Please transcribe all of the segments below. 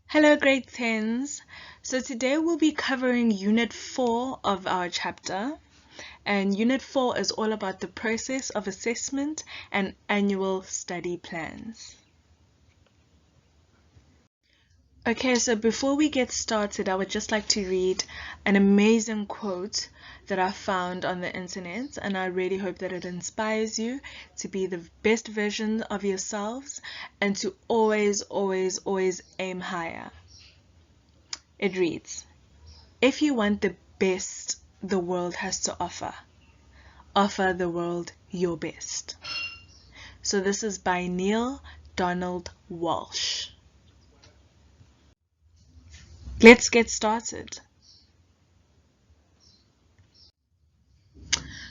Hello, grade 10s. So today we'll be covering Unit 4 of our chapter. And Unit 4 is all about the process of assessment and annual study plans. Okay, so before we get started, I would just like to read an amazing quote that I found on the internet, and I really hope that it inspires you to be the best version of yourselves and to always, always, always aim higher. It reads, "If you want the best the world has to offer, offer the world your best." So this is by Neil Donald Walsh. Let's get started.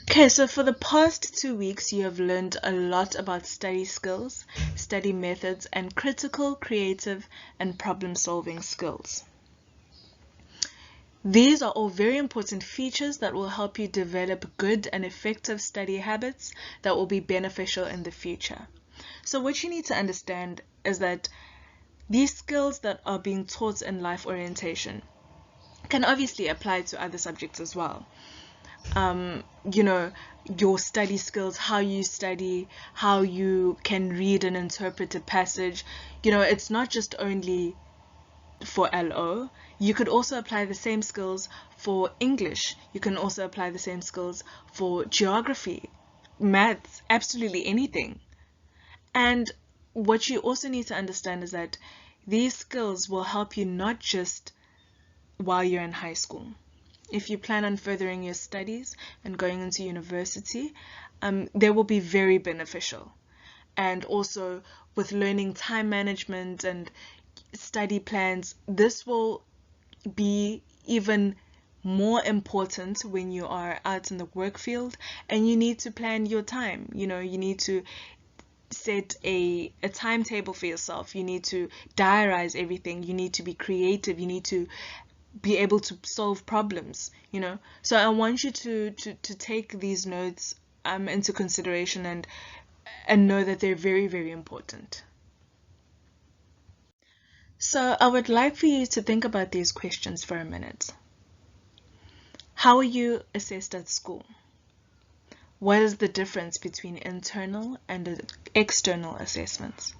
Okay, so for the past 2 weeks, you have learned a lot about study skills, study methods, and critical, creative, and problem-solving skills. These are all very important features that will help you develop good and effective study habits that will be beneficial in the future. So what you need to understand is that these skills that are being taught in life orientation can obviously apply to other subjects as well. Your study skills, how you study, how you can read and interpret a passage. It's not just only for LO. You could also apply the same skills for English. You can also apply the same skills for geography, maths, absolutely anything. And what you also need to understand is that these skills will help you not just while you're in high school. If you plan on furthering your studies and going into university, they will be very beneficial. And also with learning time management and study plans, this will be even more important when you are out in the work field and you need to plan your time. You need to set a timetable for yourself. You need to diarize everything. You need to be creative. You need to be able to solve problems. So I want you to take these notes into consideration and know that they're very, very important. So I would like for you to think about these questions for a minute. How are you assessed at school? What is the difference between internal and external assessments?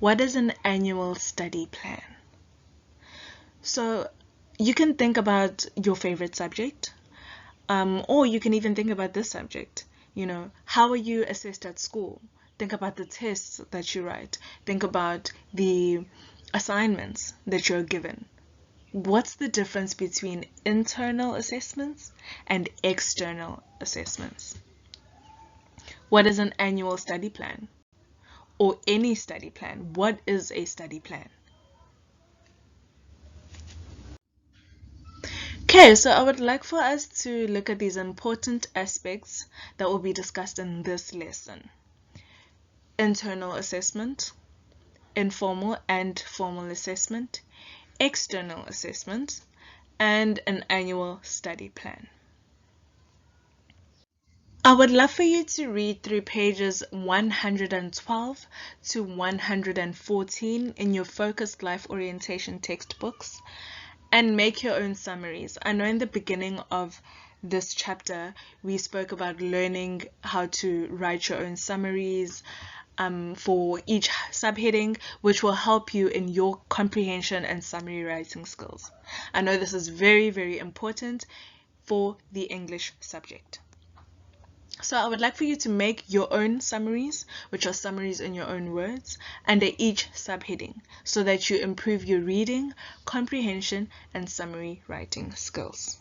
What is an annual study plan? So you can think about your favorite subject, or you can even think about this subject. How are you assessed at school? Think about the tests that you write. Think about the assignments that you're given. What's the difference between internal assessments and external assessments? What is an annual study plan? Or any study plan? What is a study plan? Okay, so I would like for us to look at these important aspects that will be discussed in this lesson. Internal assessment, informal and formal assessment, external assessment, and an annual study plan. I would love for you to read through pages 112 to 114 in your Focused Life Orientation textbooks and make your own summaries. I know in the beginning of this chapter we spoke about learning how to write your own summaries for each subheading, which will help you in your comprehension and summary writing skills. I know this is very, very important for the English subject. So I would like for you to make your own summaries, which are summaries in your own words, under each subheading, so that you improve your reading, comprehension, and summary writing skills.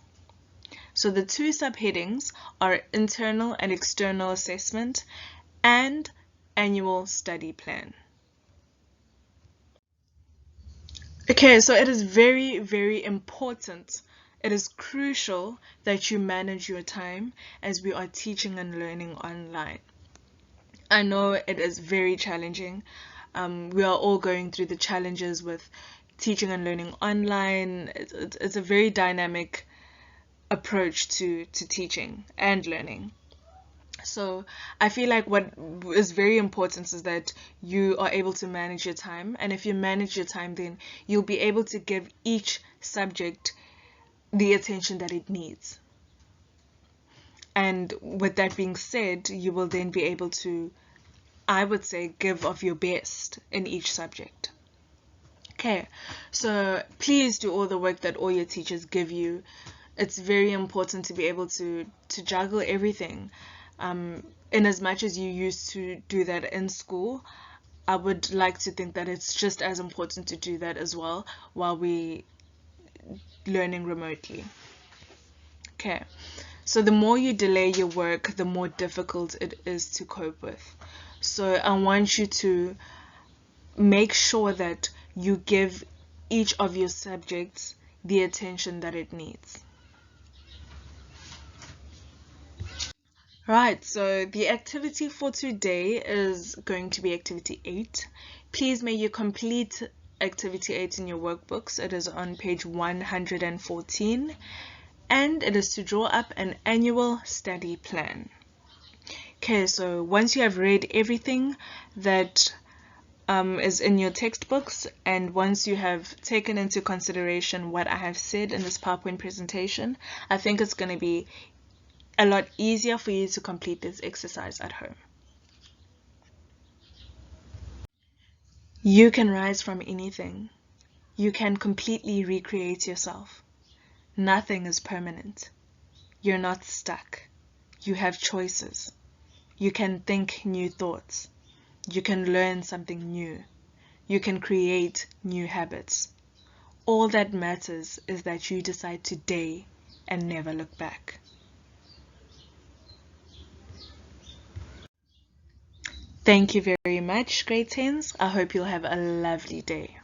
So the two subheadings are internal and external assessment and annual study plan. Okay, so it is very, very important. It is crucial that you manage your time as we are teaching and learning online. I know it is very challenging. We are all going through the challenges with teaching and learning online. It's a very dynamic approach to teaching and learning. So I feel like what is very important is that you are able to manage your time. And if you manage your time, then you'll be able to give each subject the attention that it needs. And with that being said, you will then be able to, I would say, give of your best in each subject. Okay, so please do all the work that all your teachers give you. It's very important to be able to juggle everything. In as much as you used to do that in school, I would like to think that it's just as important to do that as well while we learning remotely. Okay, so the more you delay your work, the more difficult it is to cope with. So I want you to make sure that you give each of your subjects the attention that it needs. Right, so the activity for today is going to be activity 8. Please may you complete activity 8 in your workbooks. It is on page 114, and it is to draw up an annual study plan. Okay, so once you have read everything that is in your textbooks, and once you have taken into consideration what I have said in this PowerPoint presentation, I think it's going to be a lot easier for you to complete this exercise at home. You can rise from anything. You can completely recreate yourself. Nothing is permanent. You're not stuck. You have choices. You can think new thoughts. You can learn something new. You can create new habits. All that matters is that you decide today and never look back. Thank you very much, grade 10s. I hope you'll have a lovely day.